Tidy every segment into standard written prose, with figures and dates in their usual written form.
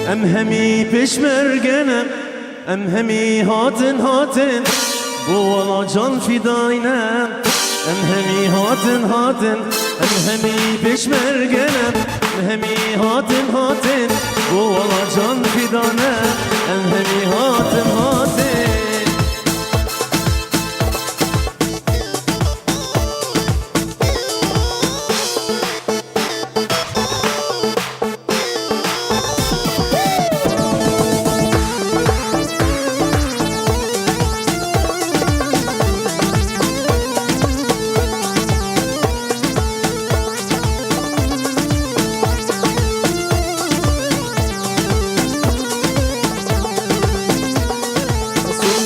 ام همی پشمرگنم ام همی هاتن هاتن بو والا جان فداینم ام همی هاتن هاتن ام همی پشمرگنم ام همی هاتن هاتن بو والا جان فدانم ام همی هاتن هاتن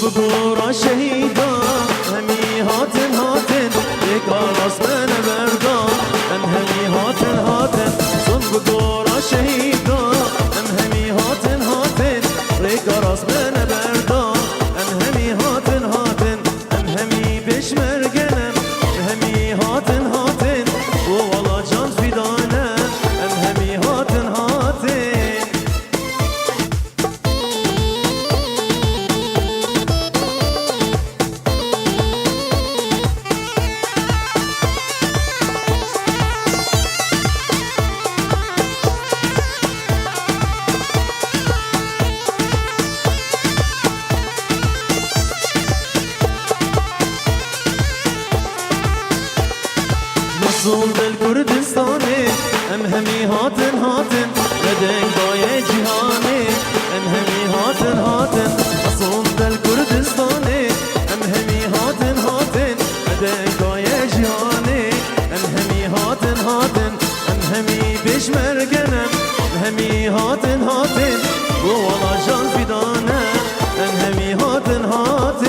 بگورا شهیدا همی هاتن هاتن بکار آسمان بردان ام همی هاتن هاتن سن بگورا شهیدا ام همی هاتن هاتن بکار آسمان بردان ام همی هاتن هاتن ام همی بشمرگنم همی هاتن هاتن و والا جان فدانم ام همی هاتن هاتن مصون دل کردستانه ام همی هاتن هاتن بدنگ دای جهانه ام همی هاتن هاتن مصون دل کردستانه ام همی هاتن هاتن بدنگ دای جهانه ام همی هاتن هاتن ام همی پشمرگنم ام همی هاتن هاتن و والا جان فدانه ام همی هاتن هاتن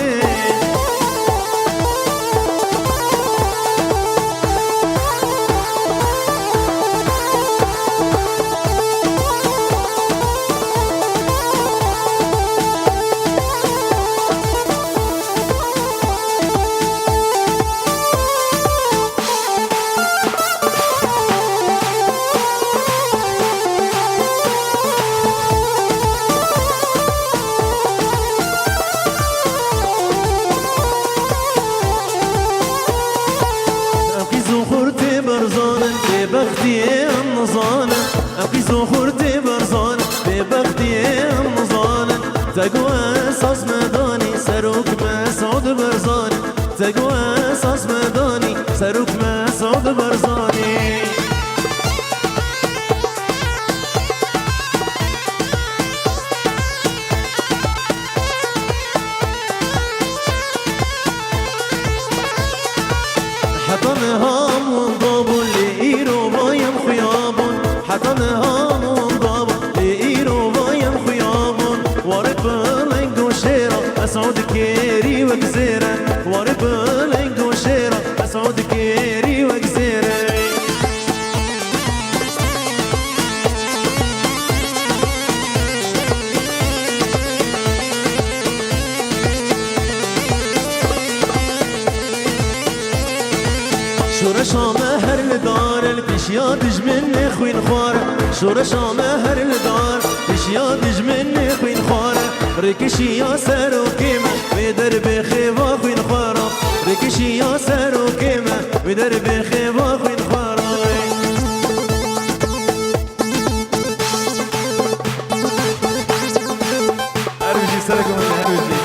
ببختي النظانة أبي زخرتي برزانة ببختي النظانة تقوى أساس مداني سروك مسعود برزاني تقوى أساس مداني سروك مسعود برزاني حطنها من ضابو لإيرو بايم خيابون حطنها من ضابو لإيرو بايم خيابون وارب لنقو شيرا أسعود كيري وكزيرا وارب لنقو شيرا أسعود كيري وكزيرا شورشا مهر لدار البشيا دجمن خوين خوارة شورشا مهر لدار بشيا دجمن خوين خوارة ركشي يا سارو كيما بدر بخيبا خوين خوارة ركشي يا سارو كيما بدر بخيبا خوين خوارة أرجي سلكم أرجي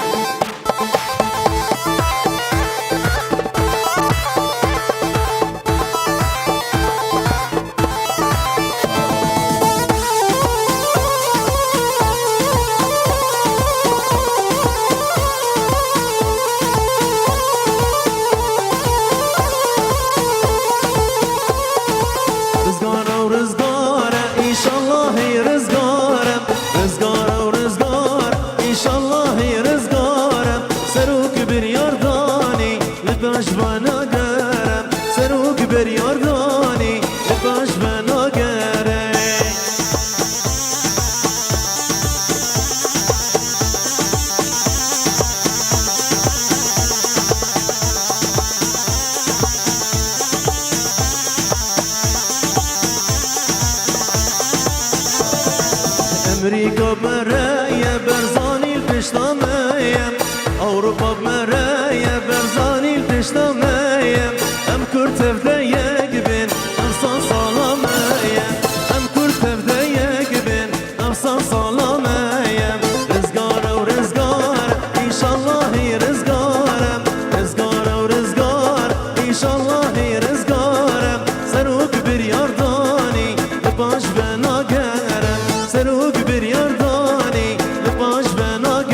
امریکا برای برزانی پشتامیم اوروپا برای برزانی پشتامیم ام کرد ده یک بین افسان سلامیم ام کرد ده یک بین افسان سلامیم رزگار و رزگار انشالله رزگارم رزگار و رزگار انشالله رزگارم سروک بریاردانی باش بناگرم سروک بریاردانی باش بناگرم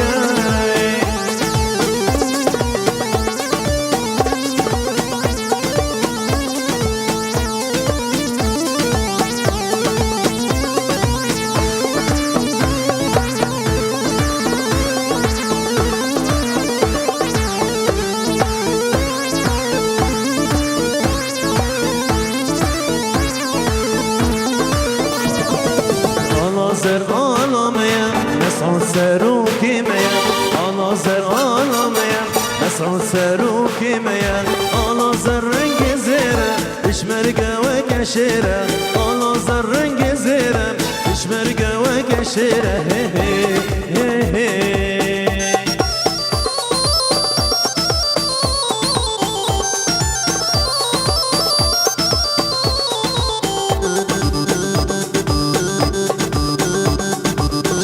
Anazır ağlamaya, mesal serukimeye Anazır ağlamaya, mesal serukimeye Anazır rengi zire, işmerge ve keşire Anazır rengi zire, işmerge ve keşire Hey hey hey hey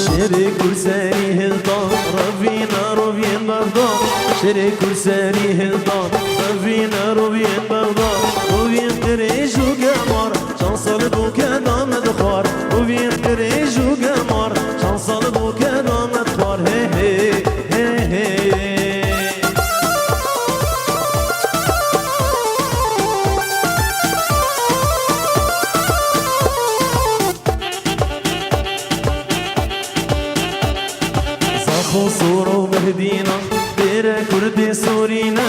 شری کرسری هلدان روینا روین بردان شری کرسری هلدان روینا روین بردان روین کریجو گمار شانسال بو کدام دخار روین کریجو گمار شانسال بو کدام دخار هی هی هی هی صخور وبهدينا دير كرد سورينا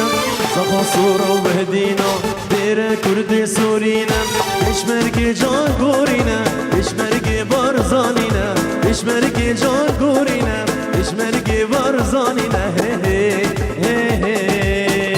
صخور وبهدينا دير كرد سورينا اشمرك جان غورينا اشمرك بارزانينا اشمرك جان غورينا اشمرك بارزانينا هي هي هي هي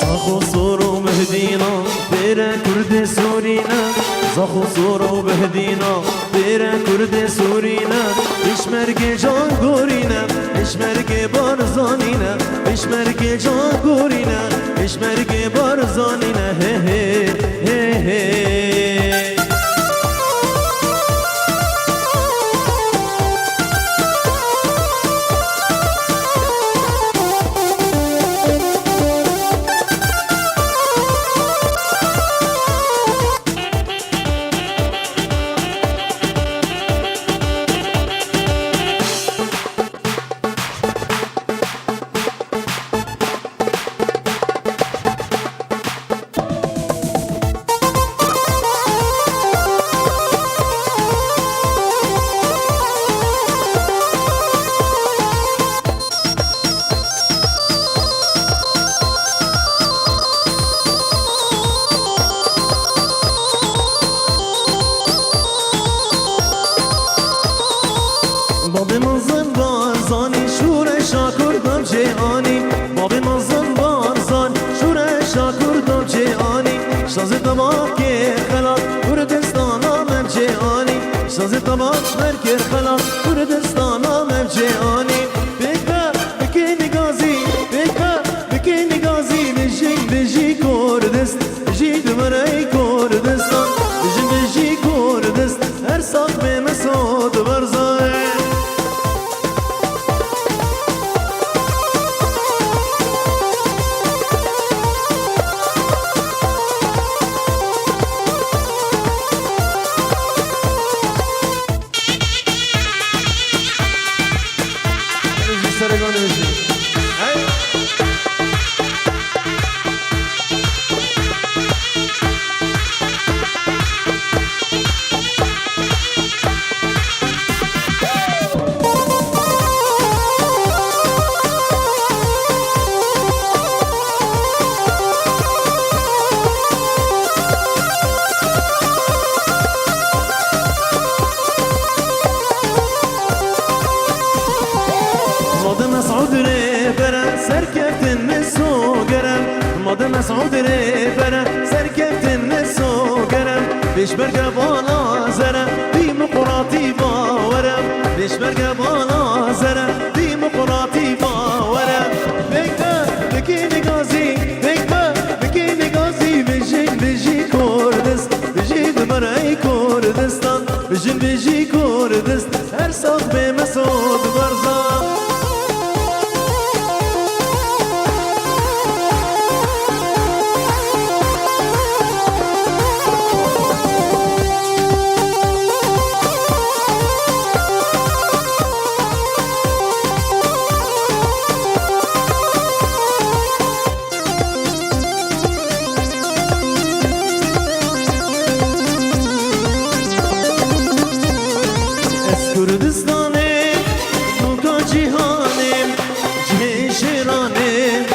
صخور وبهدينا دير كرد سورينا صخور وبهدينا دير كرد سورينا اشمرك جان غورينا اشمرك بارزانينا اشمرك جان غورينا اشمرك بارزانينا هي هي هي هي بابی منزل بارزانی شور شاکر دم جهانی بابی منزل بارزان شور شاکر دم جهانی شاز تباک خلاص کردستان آمم جهانی شاز تباک شمر خلاص کردستان آمم جهانی بکر بکنی گازی بکر بکنی گازی بجی کردست بجی دمرای کردستان بجی کردست هر ساق به مساد برزای داد مسعود ریبره سرکفتن نسو گرم بیش برگه بالا زرم دیمقراطی باورم بیش برگه بالا زرم دیمقراطی باورم بکی نگازی بکی نگازی بجی کردست بجی دمرای کردستان بجی کردست هر ساخ به مسعود برزان کردستانم نوکا جیهانم جه شیرانم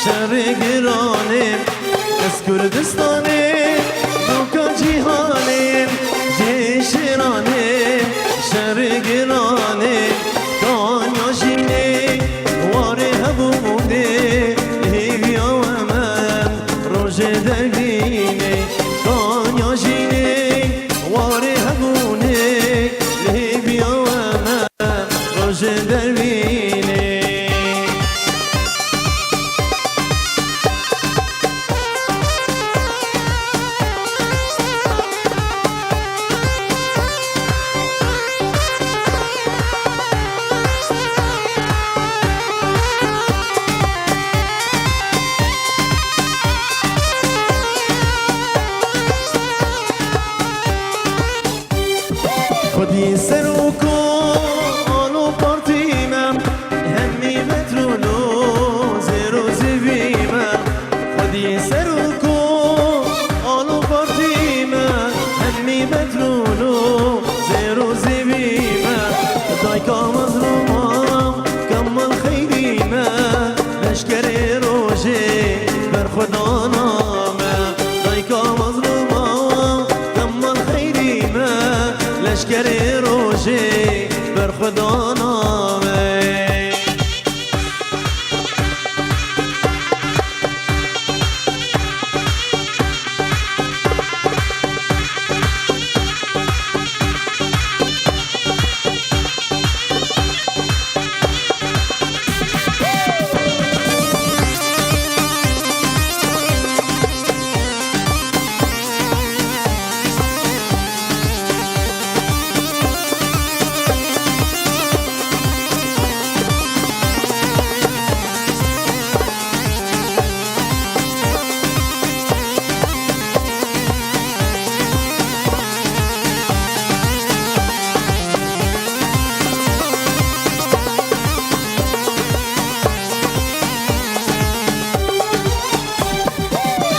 شهر گرانم از کردستانم نوکا جیهانم جه شیرانم شهر گرانم دانیا جینه واره هبوده هیویا و من روژ دگینه دانیا جینه واره هبونه خودی سرو کن پارتیمم همی مترونو زیرو زیویمم خودی سرو کن پارتیمم همی مترونو زیرو زیویمم دایکا مظلومم کمال خیریمم لشکر روژه بر خدا نامم دایکا مظلومم کمال خیریمم لشکر روژه بر خدا نامه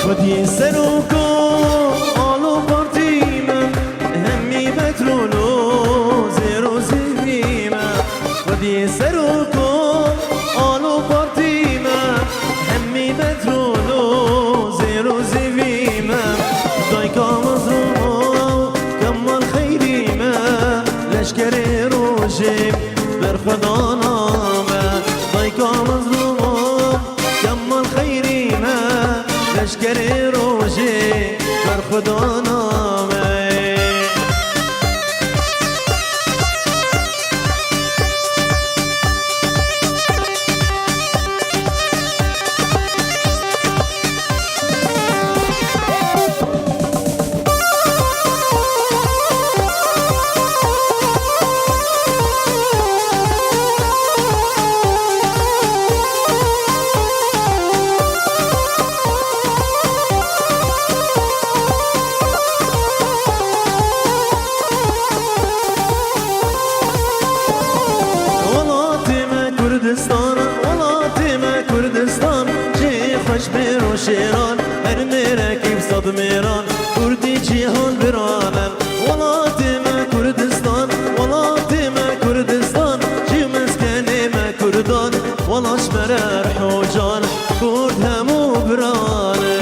خودی سرو کن پارتیمم همی مترونو زیرو زیویمم خودی سرو کن پارتیمم همی مترونو زیرو زیویمم دایکا مظلومم کمال خیریمم لشکر روژه بر خدا نامم دایکا مظلومم کمال خیریمم لشکر روژه بر خدا نامه کردستان چه خوش برو شیران هر مرکب صد میران کردی جهان برانم ولات ما کردستان ولات ما کردستان چه مسکن ما کردان ولاش مرر حوجان کرد همو برانه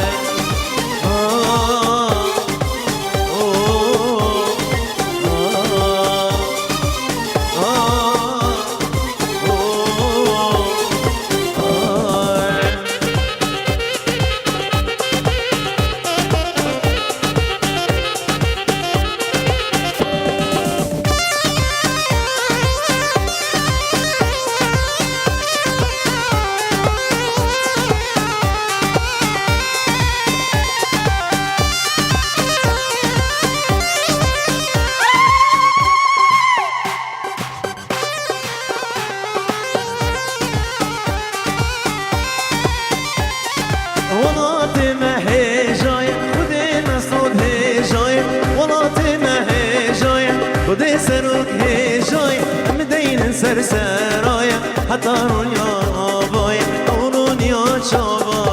سر سرايا حتى رونيا آبايا رونيا شابايا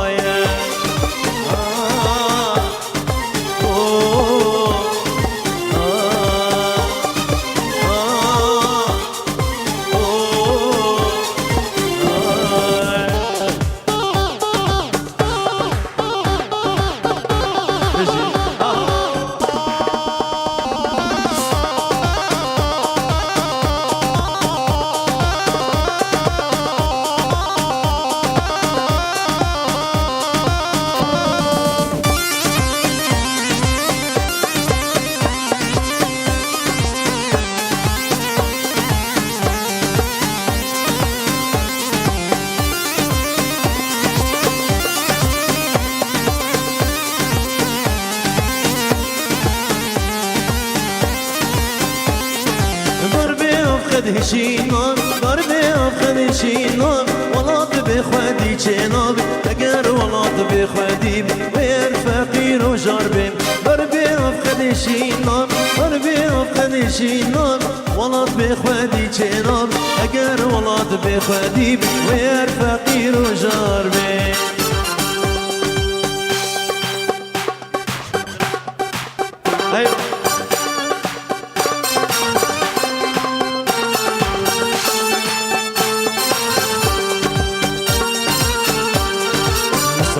هشینم ضربه آخر هشینم ولات بخودی چناب اگر ولات بخودی ویر فقیر و جربیم ضربه آخر هشینم ضربه آخر هشینم ولات بخودی چناب اگر ولات بخودی ویر فقیر و جربیم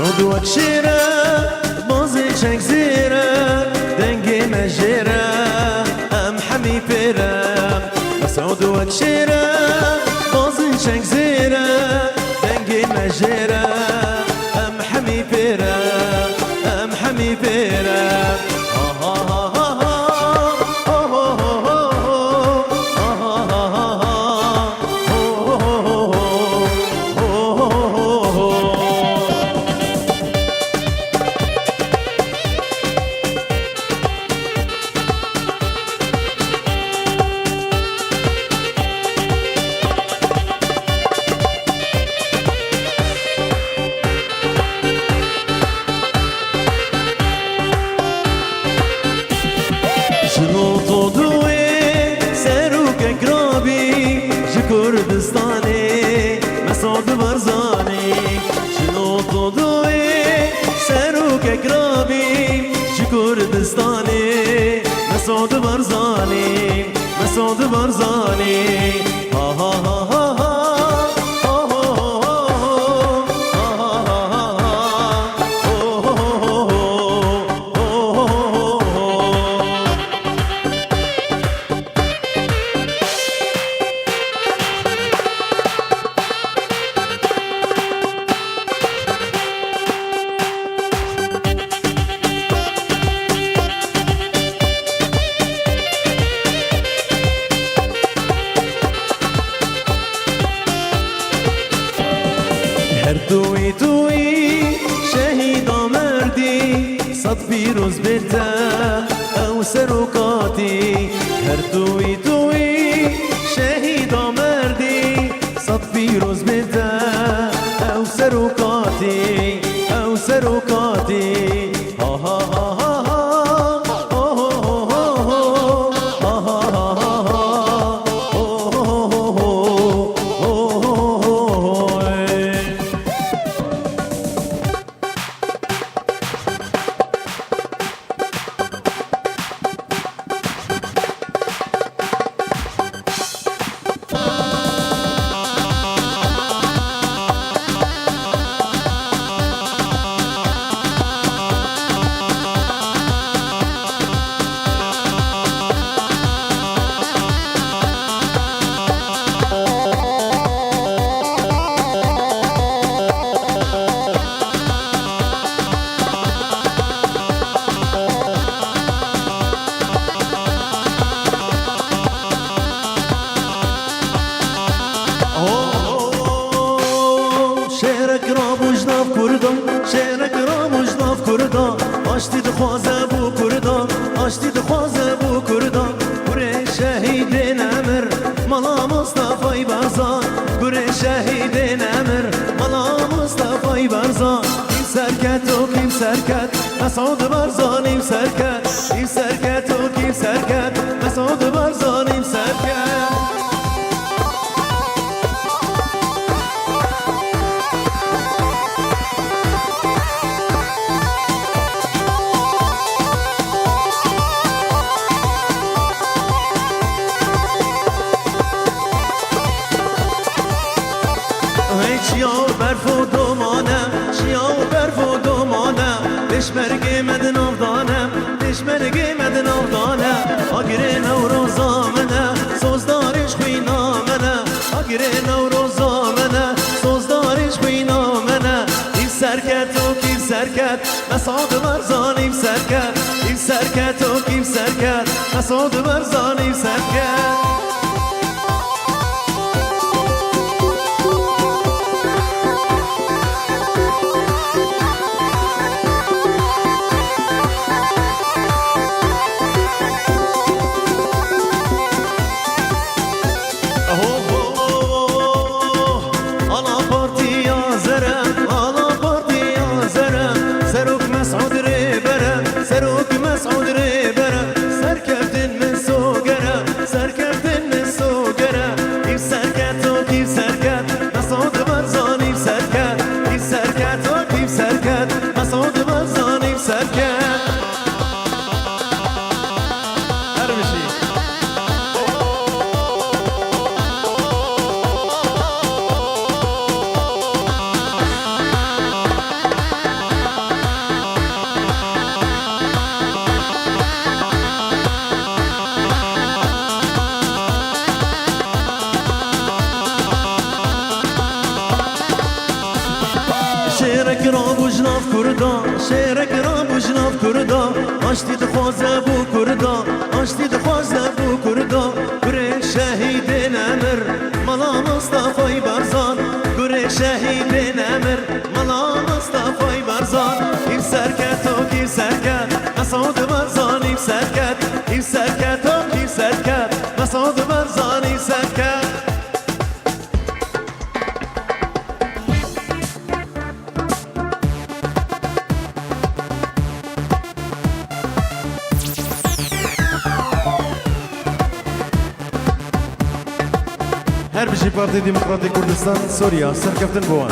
مسعود وكشيرة بازي شنك زيرة دنجي مجيرة أم حمي فيرة مسعود وكشيرة بازي شنك زيرة دنجي مجيرة أم حمي فيرة أم حمي فيرة كردستاني مسعود برزاني شنو طودوي سروك كرابي كردستاني مسعود برزاني مسعود برزاني ها ها ها ها توی توی شهید مردی صد پیروز بیتا او سروکاتی هر توی توی شهید مردی صد پیروز بیتا او سروکاتی او سروکاتی ها ها ها شعرك راموش ناف كردان آشتی دخوازه بو کردان آشتی دخوازه بو کردان گره شهید نمر مالا مصطفی برزان گره شهید نمر مالا مصطفی برزان این سرکت و کیم سرکت مسعود برزان این سرکت این سرکت و کیم سرکت مسعود برزان این سرکت شیا و برف و دومانه شیا و برف و دومانه بشمرگی مدن افدانه بشمرگی مدن افدانه آگره نوروزا منه سوزدارش خوینا منه آگره نوروزا منه سوزدارش خوینا منه این سرکت و کیم سرکت مسعود برزان این سرکت این سرکت و کیم سرکت مسعود برزان این سرکت شیرک را بجناف کردا شیرک را بجناف کردا آشتی دخوازه بو کردا آشتی دخوازه بو کردا گره شهید نمر ملا مصطفی برزان گره شهید نمر ملا مصطفی برزان این سرکت و کی سرکت مسعود برزان این سرکت این سرکت و کی سرکت مسعود برزان این سرکت هر بشی پارتی دموکراتی کردستان سوریا سرکفتن بوان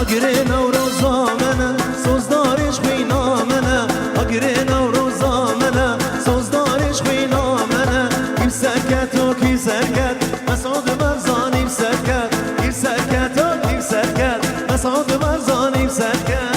آگره نوروزا منه سوزدارش خوینا منه آگره نوروزا منه سوزدارش خوینا منه این سرکت و کی سرکت مسعود برزان این سرکت این سرکت و کی سرکت مسعود برزان این سرکت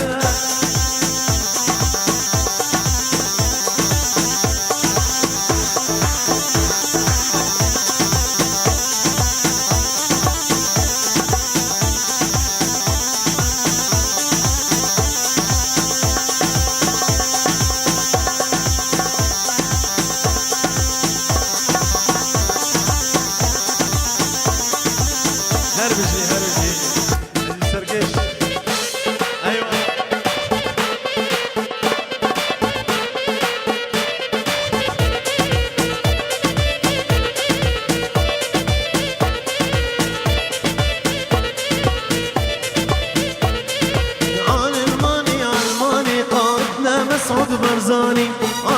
مسعود برزاني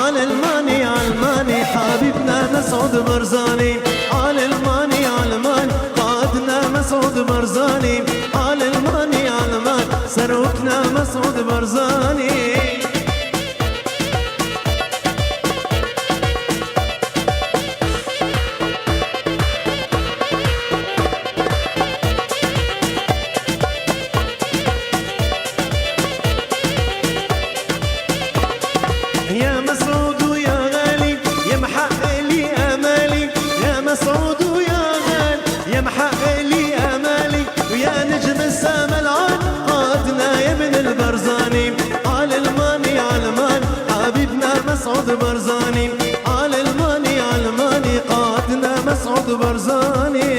آل الماني علماني حبيبنا مسعود برزاني آل الماني علمان قادنا مسعود برزاني آل الماني علمان سروكنا مسعود برزاني يا مسعود يا غالي يا محقق لي امالي يا مسعود يا غالي يا محقق لي امالي ويا نجم السما العال قادنا يا ابن البرزاني آل الماني علمان حبيبنا مسعود برزاني آل الماني علماني قادنا مسعود برزاني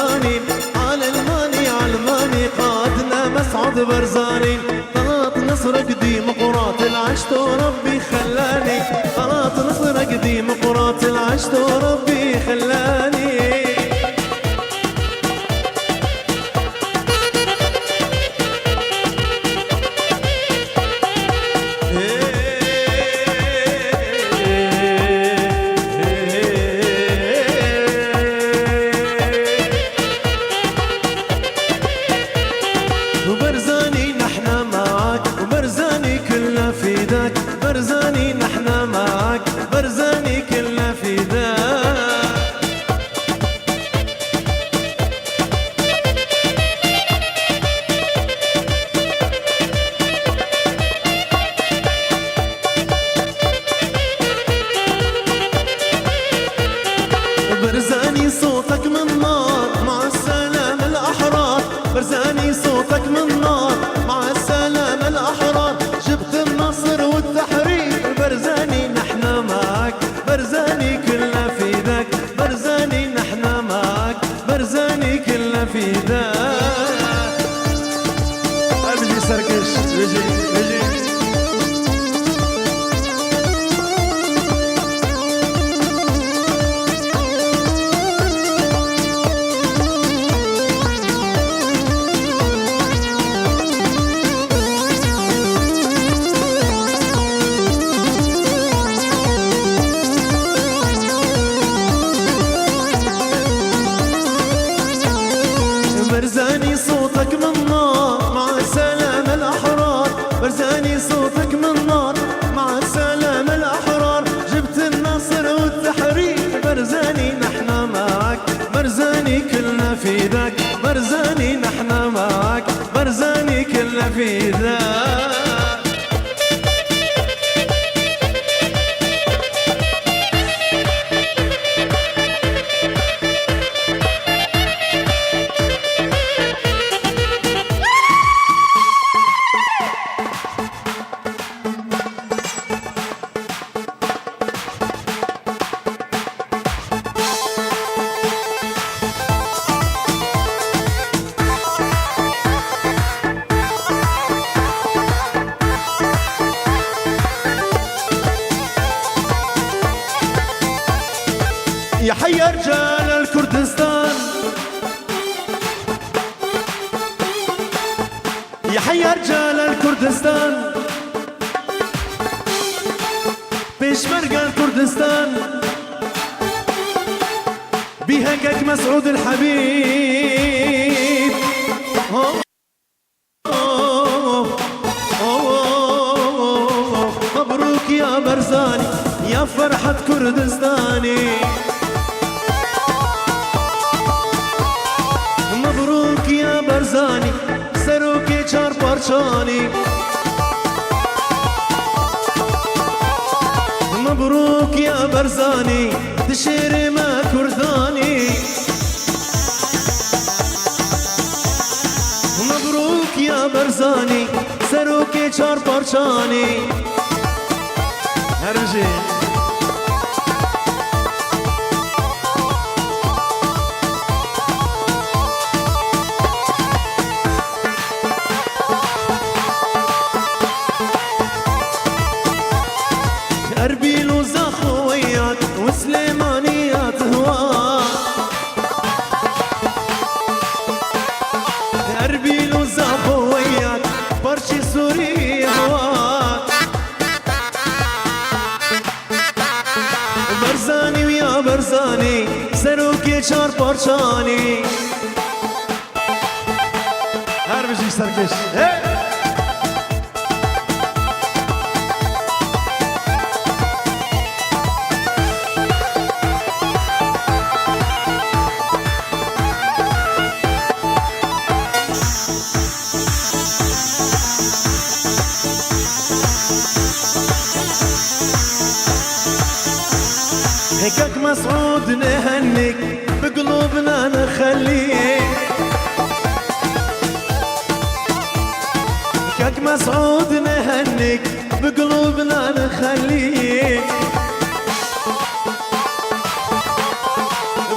برزاني علماني علماني قادنا مسعود برزاني طلعت نصرك ديمقراط العشت وربي خلاني طلعت نصرك ديمقراط العشت وربي خلاني وبرزاني نحنا معاك وبرزاني كلنا فداك برزاني نحنا معاك برزاني كلنا فداك برزاني صوتك من نار مع السلام الأحرار برزاني صوتك من نار مع السلام الأحرار جبت النصر والتحرير برزاني نحنا معاك برزاني كلنا فداك برزاني نحنا معاك برزاني كلنا فداك بيجي سركش بيجي برزاني صوتك من نار مع السلام الأحرار برزاني صوتك من نار مع السلام الأحرار جبت النصر والتحرير برزاني نحنا معاك برزاني كلنا فداك برزاني نحنا معاك برزاني كلنا فداك يا حي رجال الكردستان يا حي رجال الكردستان بيشمرق الكردستان بهكك مسعود الحبيب مبروك يا برزاني يا فرحة كردستاني مبروك يا برزاني سروكي چار پارچانی مبروك يا برزاني تشيري ما كرداني مبروك يا برزاني سروكي چار پارچانی هرجي أربيل وزخويات وسليمانيات هواك أربيل وزخويات برشي سوري هواك برزاني ويا برزاني سروكي چار پارچانی هر بجي سركش هيكك مسعود نهنيك بقلوبنا نخليك هيكك مسعود نهنيك بقلوبنا نخليك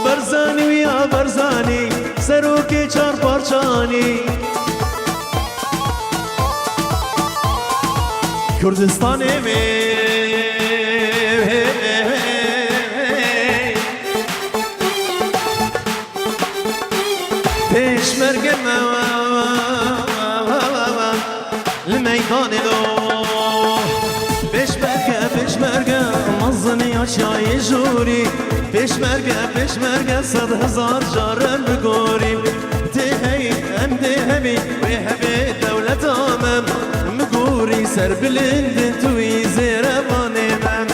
برزاني ويا برزاني سروکی چار پارچانی کردستان می پیشمرگ لمیدان دو پیشمرگ مزنی آشای جوری پیشمرگ 100,000 جارم بگوریم تهی هم دهمی و همی دولت آمم مگوری سر بلند توی زیربانم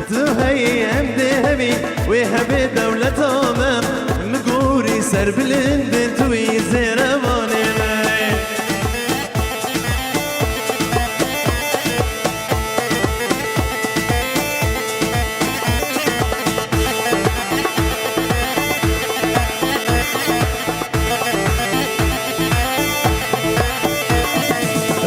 تهی هم دهمی و همی دولت آمم مگوری سر بلند توی زیربانم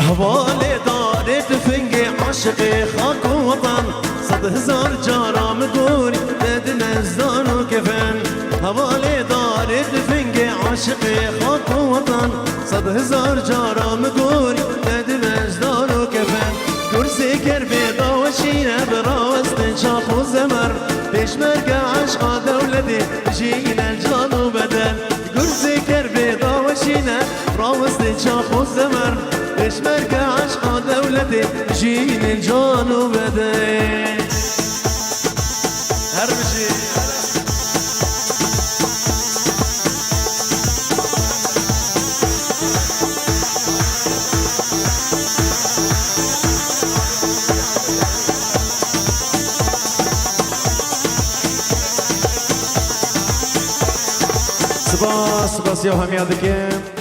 حوالی داره تفنگ عاشق خاک و وطن 100,000 جارم گوری دد نزدان و کفن حوالی داره تفنگ عاشق خاک و وطن 100,000 جارم گوری دد نزدان و کفن کرسی کر بیدا و شینه براوست شاخ و زمر پیشمرگ عشق دولتی جین الجان و بدن کرسی کر بیدا و شینه براوست شاخ و زمر پیشمرگ عشق دولتی جین الجان و بدن هر بشی سپاس یا همیادکم